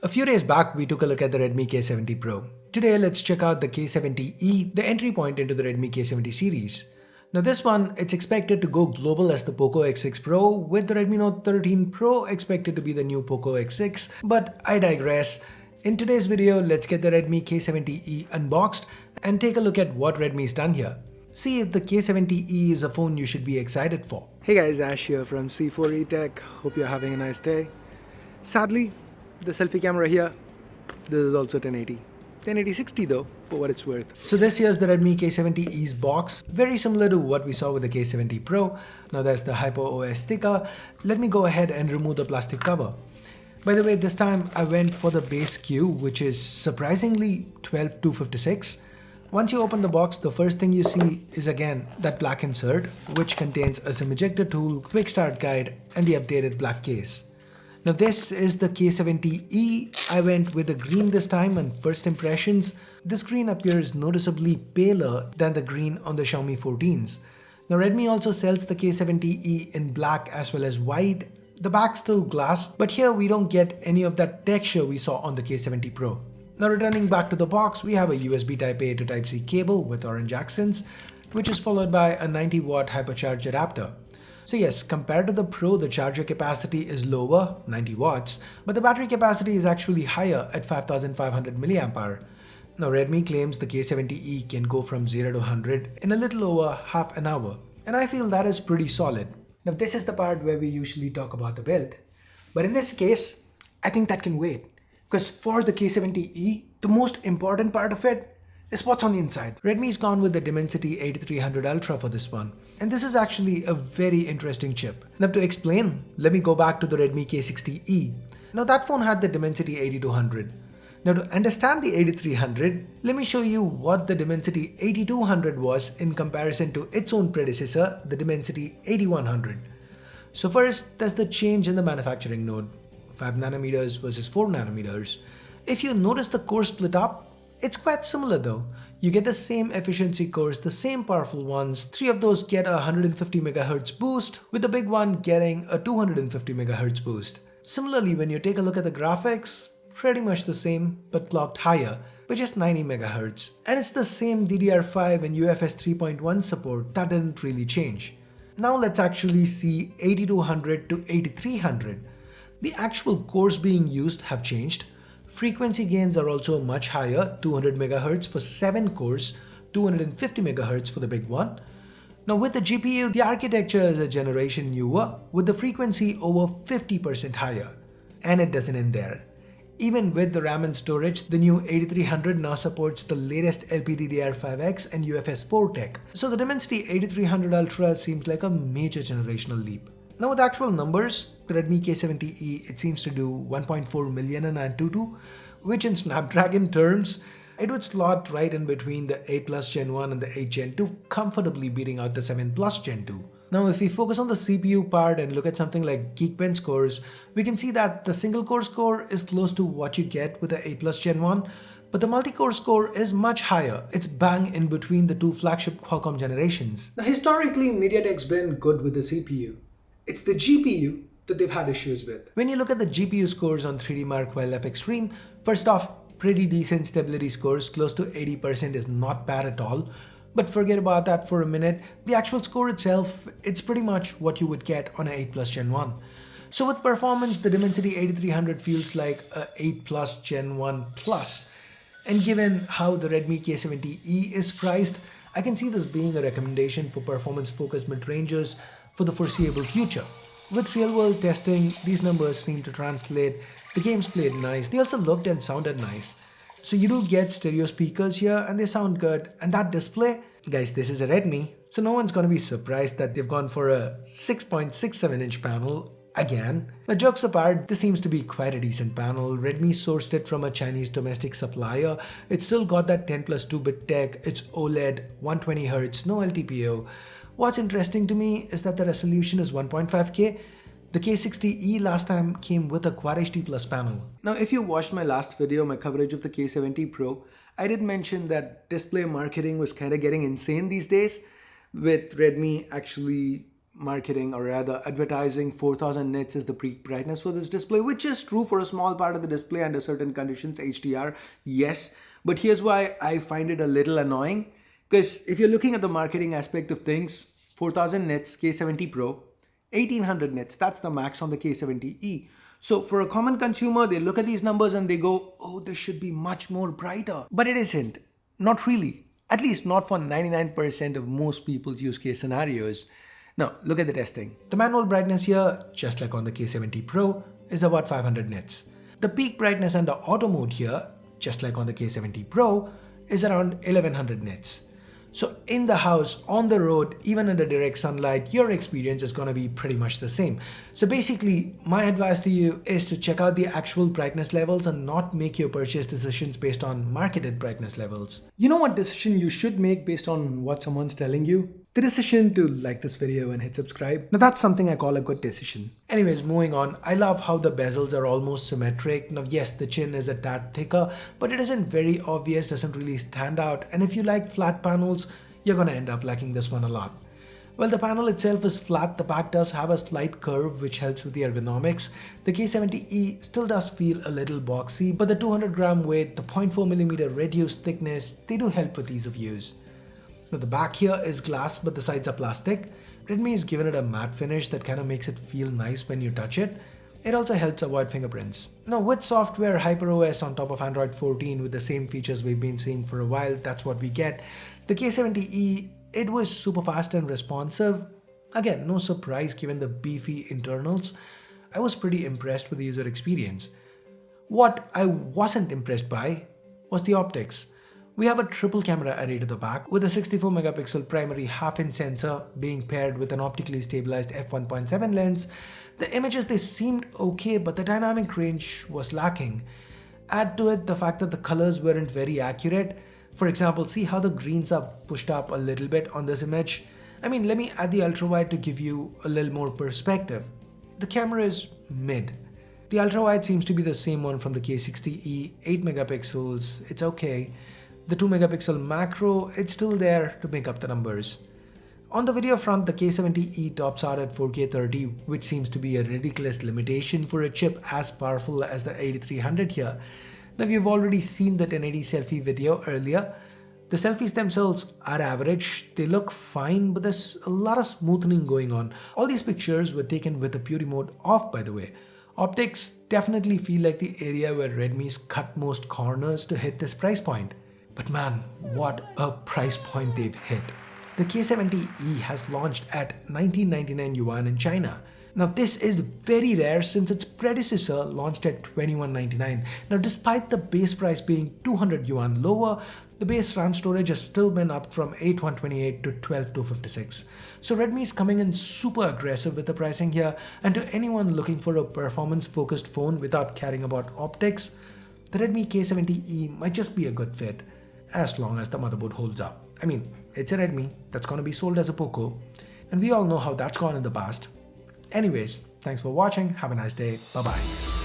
A few days back, we took a look at the Redmi K70 Pro. Today, let's check out the K70E, the entry point into the Redmi K70 series. Now this one, it's expected to go global as the POCO X6 Pro, with the Redmi Note 13 Pro expected to be the new POCO X6, but I digress. In today's video, let's get the Redmi K70E unboxed and take a look at what Redmi's done here. See if the K70E is a phone you should be excited for. Hey guys, Ash here from C4E Tech. Hope you're having a nice day. Sadly, the selfie camera here, this is also 1080. 1080-60 though, for what it's worth. So this here's the Redmi K70E's box, very similar to what we saw with the K70 Pro. Now there's the HyperOS sticker. Let me go ahead and remove the plastic cover. By the way, this time I went for the base SKU, which is surprisingly 12256. Once you open the box, the first thing you see is again that black insert, which contains a SIM ejector tool, quick start guide, and the updated black case. Now this is the K70E. I went with the green this time, and first impressions, this green appears noticeably paler than the green on the Xiaomi 14s. Now Redmi also sells the K70E in black as well as white. The back's still glass, but here we don't get any of that texture we saw on the K70 Pro. Now returning back to the box, we have a USB Type-A to Type-C cable with orange accents, which is followed by a 90-watt hypercharge adapter. So yes, compared to the Pro, the charger capacity is lower, 90 watts, but the battery capacity is actually higher at 5500 mAh. Now Redmi claims the K70E can go from 0 to 100 in a little over half an hour, and I feel that is pretty solid. Now this is the part where we usually talk about the build, but in this case, I think that can wait, because for the K70E, the most important part of it is what's on the inside. Redmi's gone with the Dimensity 8300 Ultra for this one, and this is actually a very interesting chip. Now to explain, let me go back to the Redmi K60E. Now that phone had the Dimensity 8200. Now to understand the 8300, let me show you what the Dimensity 8200 was in comparison to its own predecessor, the Dimensity 8100. So first, there's the change in the manufacturing node, 5 nanometers versus 4 nanometers. If you notice the core split up, it's quite similar though. You get the same efficiency cores, the same powerful ones. 3 of those get a 150 MHz boost, with the big one getting a 250 MHz boost. Similarly, when you take a look at the graphics, pretty much the same, but clocked higher, by just 90 MHz. And it's the same DDR5 and UFS 3.1 support, that didn't really change. Now let's actually see 8200 to 8300. The actual cores being used have changed. Frequency gains are also much higher, 200 MHz for 7 cores, 250 MHz for the big one. Now with the GPU, the architecture is a generation newer, with the frequency over 50% higher. And it doesn't end there. Even with the RAM and storage, the new 8300 now supports the latest LPDDR5X and UFS 4 tech. So the Dimensity 8300 Ultra seems like a major generational leap. Now with actual numbers, the Redmi K70E, it seems to do 1.4 million in Antutu, which in Snapdragon terms, it would slot right in between the 8 Plus Gen 1 and the 8 Gen 2, comfortably beating out the 7 Plus Gen 2. Now if we focus on the CPU part and look at something like Geekbench scores, we can see that the single core score is close to what you get with the 8 Plus Gen 1, but the multi-core score is much higher. It's bang in between the two flagship Qualcomm generations. Now historically, Mediatek's been good with the CPU. It's the GPU that they've had issues with. When you look at the GPU scores on 3D Mark YLF Extreme, first off, pretty decent stability scores, close to 80% is not bad at all. But forget about that for a minute. The actual score itself, it's pretty much what you would get on an 8 Plus Gen 1. So with performance, the Dimensity 8300 feels like a 8 Plus Gen 1 Plus. And given how the Redmi K70E is priced, I can see this being a recommendation for performance-focused mid-rangers for the foreseeable future. With real-world testing, these numbers seem to translate. The games played nice. They also looked and sounded nice. So you do get stereo speakers here and they sound good. And that display, guys, this is a Redmi, so no one's going to be surprised that they've gone for a 6.67-inch panel again. Now jokes apart, this seems to be quite a decent panel. Redmi sourced it from a Chinese domestic supplier. It's still got that 10 plus 2-bit tech. It's OLED, 120Hz, no LTPO. What's interesting to me is that the resolution is 1.5K. The K60E last time came with a Quad HD Plus panel. Now if you watched my last video, my coverage of the K70 Pro, I did mention that display marketing was kind of getting insane these days, with Redmi actually marketing, or rather advertising 4000 nits is the peak brightness for this display, which is true for a small part of the display under certain conditions. HDR, yes, but here's why I find it a little annoying, because if you're looking at the marketing aspect of things, 4000 nits K70 Pro, 1800 nits, that's the max on the K70E. So for a common consumer, they look at these numbers and they go, oh, this should be much more brighter. But it isn't. Not really. At least not for 99% of most people's use case scenarios. Now, look at the testing. The manual brightness here, just like on the K70 Pro, is about 500 nits. The peak brightness under auto mode here, just like on the K70 Pro, is around 1100 nits. So in the house, on the road, even under direct sunlight, your experience is going to be pretty much the same. So basically, my advice to you is to check out the actual brightness levels and not make your purchase decisions based on marketed brightness levels. You know what decision you should make based on what someone's telling you? The decision to like this video and hit subscribe. Now that's something I call a good decision. Anyways, moving on, I love how the bezels are almost symmetric. Now yes, the chin is a tad thicker, but it isn't very obvious, doesn't really stand out. And if you like flat panels, you're gonna end up liking this one a lot. Well, the panel itself is flat, the back does have a slight curve which helps with the ergonomics. The K70E still does feel a little boxy, but the 200 gram weight, the 0.4mm reduced thickness, they do help with ease of use. Now the back here is glass, but the sides are plastic. Redmi has given it a matte finish that kind of makes it feel nice when you touch it. It also helps avoid fingerprints. Now with software HyperOS on top of Android 14 with the same features we've been seeing for a while, that's what we get. The K70E, it was super fast and responsive. Again, no surprise given the beefy internals. I was pretty impressed with the user experience. What I wasn't impressed by was the optics. We have a triple camera array to the back with a 64 megapixel primary half-inch sensor being paired with an optically stabilized f1.7 lens. The images, they seemed okay, but the dynamic range was lacking. Add to it the fact that the colors weren't very accurate. For example, see how the greens are pushed up a little bit on this image? I mean, let me add the ultra wide to give you a little more perspective. The camera is mid. The ultra wide seems to be the same one from the K60E, 8 megapixels, it's okay. The 2 megapixel macro, it's still there to make up the numbers. On the video front, the K70E tops out at 4K 30, which seems to be a ridiculous limitation for a chip as powerful as the 8300 here. Now we've already seen the 1080 selfie video earlier. The selfies themselves are average, they look fine, but there's a lot of smoothing going on. All these pictures were taken with the beauty mode off, by the way. Optics definitely feel like the area where Redmi's cut most corners to hit this price point. But man, what a price point they've hit. The K70E has launched at 1999 yuan in China. Now this is very rare since its predecessor launched at 2199. Now despite the base price being 200 yuan lower, the base RAM storage has still been up from 8128 to 12256. So Redmi is coming in super aggressive with the pricing here, and to anyone looking for a performance focused phone without caring about optics, the Redmi K70E might just be a good fit. As long as the motherboard holds up. I mean, it's a Redmi that's going to be sold as a POCO, and we all know how that's gone in the past. Anyways, thanks for watching, have a nice day, bye bye.